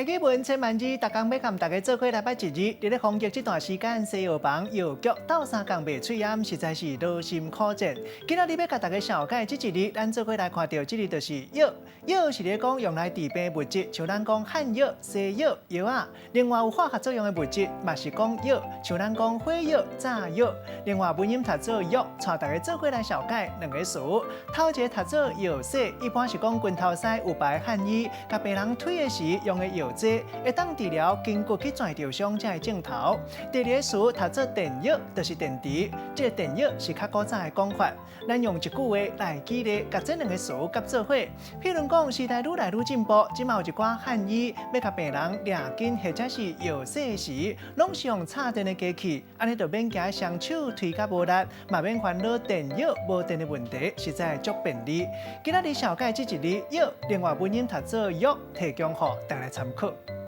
台语文千万字，逐工要甲大家做伙来摆一日。伫咧防疫这段时间，西药房药局斗相共卖喙炎，实在是劳心苦战。今仔日要甲大家小解这一日，咱做伙来看到这里就是药。药是咧讲用来治病物质，像咱讲汉药、西药、药啊。另外有化学作用的物质，嘛是讲药，像咱讲火药、炸药。另外文音读做药，带大家做伙来小解两个词。头一个读做药洗，一般是讲拳头腮有白汗衣，甲病人推的时用的药剂，会当治疗筋骨去拽着伤才会正头。第二个词读做电药，就是电池。这个电药是较古早的讲法，咱用一句话来举例，甲这两个词夹做伙。譬如讲，时代愈来愈进步，即嘛有一寡汉医要甲病人抓筋或者是药洗时，拢是用插电的机器，安尼就免惊双手推甲无力，嘛免烦恼电药无电的问题，实在足便利。今仔日小解这一日药，另外文音读做药，提供予大家参考。